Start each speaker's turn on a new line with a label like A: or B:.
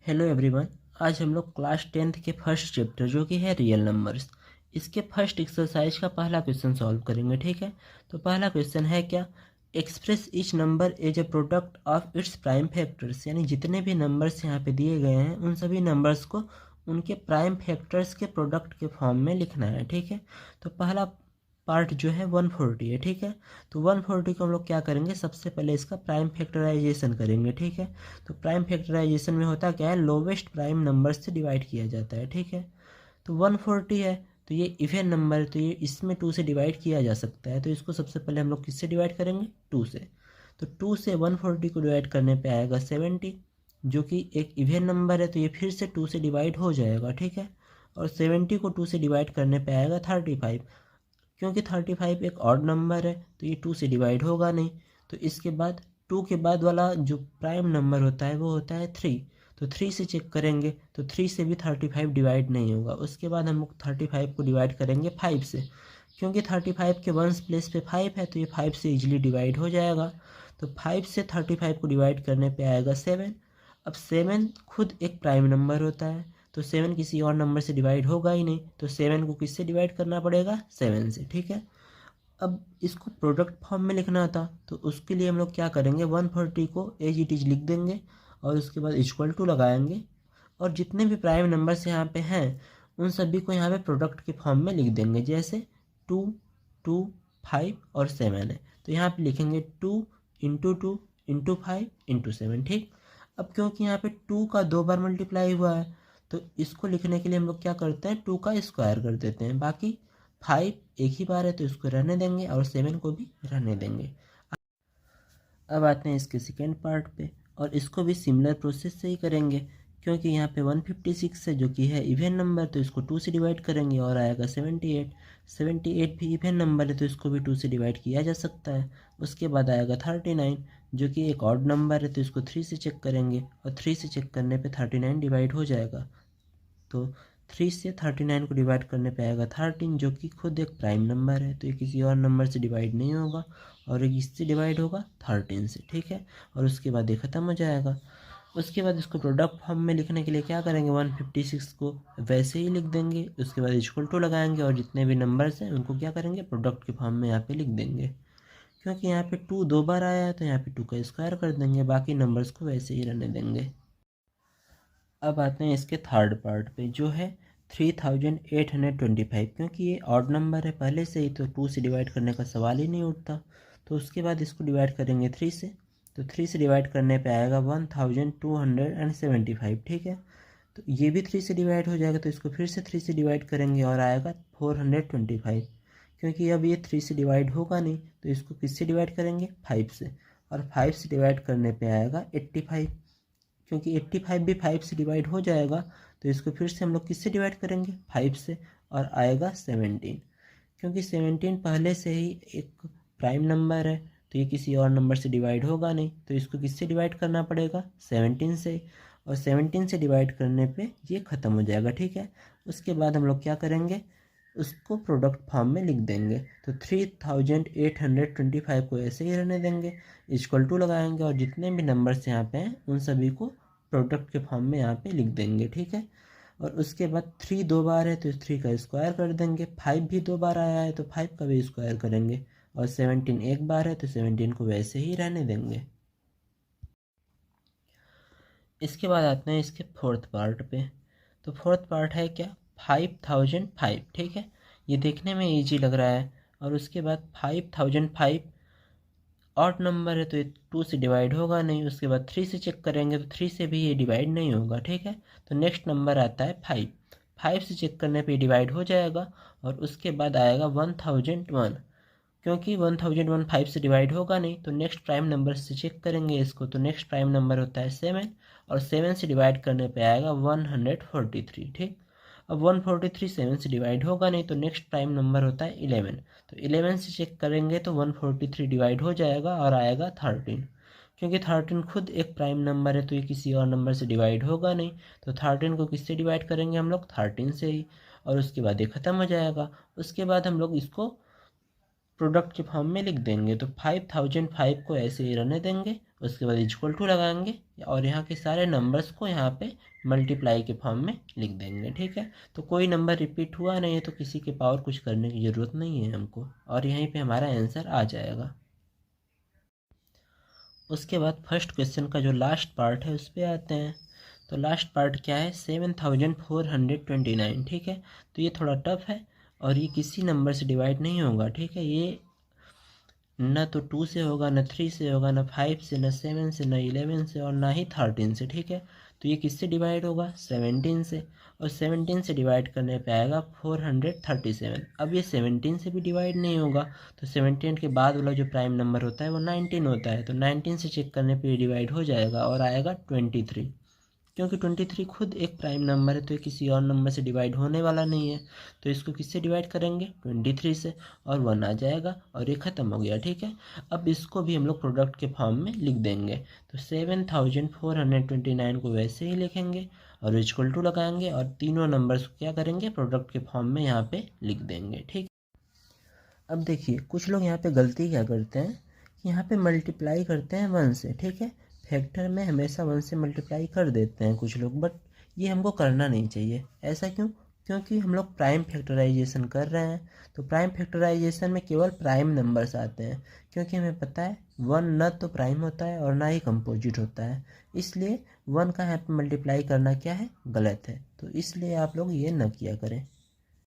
A: Hello everyone. आज हम लोग क्लास 10th के फर्स्ट चैप्टर जो कि है रियल नंबर्स, इसके फर्स्ट एक्सरसाइज का पहला क्वेश्चन सॉल्व करेंगे। ठीक है, तो पहला क्वेश्चन है क्या, express each number as a product of its prime factors. यानी जितने भी नंबर्स यहाँ पे दिए गए हैं उन सभी नंबर्स को उनके प्राइम फैक्टर्स के प्रोडक्ट के फॉर्म में लिखना है। ठीक है, तो पहला पार्ट जो है 140 है। ठीक है, तो 140 को हम लोग क्या करेंगे, सबसे पहले इसका प्राइम फैक्टराइजेशन करेंगे। ठीक है, तो प्राइम फैक्टराइजेशन में होता क्या है, लोवेस्ट प्राइम नंबर से डिवाइड किया जाता है। ठीक है, तो 140 है तो ये इवन नंबर है, तो ये इसमें 2 से डिवाइड किया जा सकता है। तो इसको सबसे पहले हम लोग किससे डिवाइड करेंगे, 2 से। तो 2 से 140 को डिवाइड करने पे आएगा 70, जो कि एक इवन नंबर है, तो ये फिर से 2 से डिवाइड हो जाएगा। ठीक है, और 70 को 2 से डिवाइड करने पे आएगा 35। क्योंकि 35 एक ऑड नंबर है तो ये 2 से डिवाइड होगा नहीं। तो इसके बाद 2 के बाद वाला जो प्राइम नंबर होता है वो होता है 3। तो 3 से चेक करेंगे तो 3 से भी 35 डिवाइड नहीं होगा। उसके बाद हम लोग 35 को डिवाइड करेंगे 5 से, क्योंकि 35 के वंस प्लेस पे 5 है तो ये 5 से इजीली डिवाइड हो जाएगा। तो 5 से 35 को डिवाइड करने पे आएगा 7। अब 7 खुद एक प्राइम नंबर होता है तो 7 किसी और नंबर से डिवाइड होगा ही नहीं, तो 7 को किससे डिवाइड करना पड़ेगा, 7 से। ठीक है, अब इसको प्रोडक्ट फॉर्म में लिखना था तो उसके लिए हम लोग क्या करेंगे, 140 को एज इट इज लिख देंगे और उसके बाद इक्वल टू लगाएंगे, और जितने भी प्राइम नंबर्स यहाँ पे हैं उन सभी को यहाँ पे प्रोडक्ट के फॉर्म में लिख देंगे। जैसे 2, 2, 5 और 7 है तो यहाँ पे लिखेंगे 2 इंटू 2 इंटू 5 इंटू 7। ठीक, अब क्योंकि यहाँ पे 2 का 2 बार मल्टीप्लाई हुआ है तो इसको लिखने के लिए हम लोग क्या करते हैं, 2 का स्क्वायर कर देते हैं। बाकी 5 एक ही बार है तो इसको रहने देंगे और 7 को भी रहने देंगे। अब आते हैं इसके सेकेंड पार्ट पे, और इसको भी सिमिलर प्रोसेस से ही करेंगे। क्योंकि यहाँ पे 156 है जो कि है इवन नंबर, तो इसको 2 से डिवाइड करेंगे और आएगा 78। 78 भी इवन नंबर है तो इसको भी 2 से डिवाइड किया जा सकता है। उसके बाद आएगा 39 जो कि एक ऑड नंबर है तो इसको 3 से चेक करेंगे, और 3 से चेक करने पे 39 डिवाइड हो जाएगा। तो 3 से 39 को डिवाइड करने पे आएगा 13, जो कि खुद एक प्राइम नंबर है तो ये किसी और नंबर से डिवाइड नहीं होगा, और एक इससे डिवाइड होगा 13 से। ठीक है, और उसके बाद ये ख़त्म हो जाएगा। उसके बाद इसको प्रोडक्ट फॉर्म में लिखने के लिए क्या करेंगे, 156 को वैसे ही लिख देंगे, उसके बाद इक्वल टू लगाएंगे और जितने भी नंबर्स हैं उनको क्या करेंगे, प्रोडक्ट के फॉर्म में यहाँ पे लिख देंगे। क्योंकि यहाँ पे 2 2 बार आया है तो यहाँ पे 2 का स्क्वायर कर देंगे, बाकी नंबर्स को वैसे ही रहने देंगे। अब आते हैं इसके थर्ड पार्ट पे जो है 3825। क्योंकि ये ऑड नंबर है पहले से ही तो 2 से डिवाइड करने का सवाल ही नहीं उठता। तो उसके बाद इसको डिवाइड करेंगे 3 से, तो 3 से डिवाइड करने पे आएगा 1275। ठीक है, तो ये भी 3 से डिवाइड हो जाएगा तो इसको फिर से 3 से डिवाइड करेंगे और आएगा 425। क्योंकि अब ये 3 से डिवाइड होगा नहीं तो इसको किससे डिवाइड करेंगे, 5 से, और 5 से डिवाइड करने पे आएगा 85। क्योंकि 85 भी 5 से डिवाइड हो जाएगा तो इसको फिर से हम लोग किससे डिवाइड करेंगे, 5 से, और आएगा 17। क्योंकि 17 पहले से ही एक प्राइम नंबर है तो ये किसी और नंबर से डिवाइड होगा नहीं, तो इसको किससे डिवाइड करना पड़ेगा, 17 से, और 17 से डिवाइड करने पे ये ख़त्म हो जाएगा। ठीक है, उसके बाद हम लोग क्या करेंगे, उसको प्रोडक्ट फॉर्म में लिख देंगे। तो 3825 को ऐसे ही रहने देंगे, इक्वल टू लगाएंगे और जितने भी नंबर्स यहाँ पे हैं उन सभी को प्रोडक्ट के फॉर्म में यहाँ पे लिख देंगे। ठीक है, और उसके बाद 3 2 बार है तो 3 का स्क्वायर कर देंगे, 5 भी 2 बार आया है तो 5 का भी स्क्वायर करेंगे, और 17 एक बार है तो 17 को वैसे ही रहने देंगे। इसके बाद आते हैं इसके फोर्थ पार्ट पे। तो फोर्थ पार्ट है क्या, 5005। ठीक है, ये देखने में इजी लग रहा है, और उसके बाद 5005 ऑड नंबर है तो ये 2 से डिवाइड होगा नहीं। उसके बाद 3 से चेक करेंगे तो 3 से भी ये डिवाइड नहीं होगा। ठीक है, तो नेक्स्ट नंबर आता है 5। 5 से चेक करने पे डिवाइड हो जाएगा, और उसके बाद आएगा 1001। क्योंकि 1001 5 से डिवाइड होगा नहीं तो नेक्स्ट प्राइम नंबर से चेक करेंगे इसको, तो नेक्स्ट प्राइम नंबर होता है 7, और 7 से डिवाइड करने पे आएगा 143। ठीक, अब 143 7 से डिवाइड होगा नहीं तो नेक्स्ट प्राइम नंबर होता है 11, तो 11 से चेक करेंगे तो 143 डिवाइड हो जाएगा और आएगा 13। क्योंकि 13 खुद एक प्राइम नंबर है तो ये किसी और नंबर से डिवाइड होगा नहीं, तो 13 को किससे डिवाइड करेंगे हम लोग, 13 से ही, और उसके बाद ये ख़त्म हो जाएगा। उसके बाद हम लोग इसको प्रोडक्ट के फॉर्म में लिख देंगे। तो 5005 को ऐसे ही रहने देंगे, उसके बाद इक्वल टू लगाएंगे और यहाँ के सारे नंबर्स को यहाँ पे मल्टीप्लाई के फॉर्म में लिख देंगे। ठीक है, तो कोई नंबर रिपीट हुआ नहीं है तो किसी के पावर कुछ करने की ज़रूरत नहीं है हमको, और यहीं पे हमारा आंसर आ जाएगा। उसके बाद फर्स्ट क्वेश्चन का जो लास्ट पार्ट है उस पर आते हैं। तो लास्ट पार्ट क्या है, 7429। ठीक है, तो ये थोड़ा टफ है और ये किसी नंबर से डिवाइड नहीं होगा। ठीक है, ये न तो 2 से होगा, न 3 से होगा, न 5 से, न 7 से, न 11 से और ना ही 13 से। ठीक है, तो ये किससे डिवाइड होगा, 17 से, और 17 से डिवाइड करने पे आएगा 437। अब ये 17 से भी डिवाइड नहीं होगा, तो 17 के बाद वाला जो प्राइम नंबर होता है वो 19 होता है, तो 19 से चेक करने पे ये डिवाइड हो जाएगा और आएगा 23। क्योंकि 23 खुद एक प्राइम नंबर है तो ये किसी और नंबर से डिवाइड होने वाला नहीं है, तो इसको किससे डिवाइड करेंगे, 23 से, और 1 आ जाएगा और ये ख़त्म हो गया। ठीक है, अब इसको भी हम लोग प्रोडक्ट के फॉर्म में लिख देंगे। तो 7429 को वैसे ही लिखेंगे और इक्वल टू लगाएंगे और तीनों नंबर्स को क्या करेंगे, प्रोडक्ट के फॉर्म में यहाँ पे लिख देंगे। ठीक, अब देखिए कुछ लोग यहाँ पे गलती क्या करते हैं, यहाँ पे मल्टीप्लाई करते हैं 1 से। ठीक है, फैक्टर में हमेशा 1 से मल्टीप्लाई कर देते हैं कुछ लोग, बट ये हमको करना नहीं चाहिए। ऐसा क्यों, क्योंकि हम लोग प्राइम फैक्टराइजेशन कर रहे हैं, तो प्राइम फैक्टराइजेशन में केवल प्राइम नंबर्स आते हैं, क्योंकि हमें पता है 1 न तो प्राइम होता है और ना ही कंपोजिट होता है, इसलिए 1 का यहाँ पे मल्टीप्लाई करना क्या है, गलत है। तो इसलिए आप लोग ये न किया करें।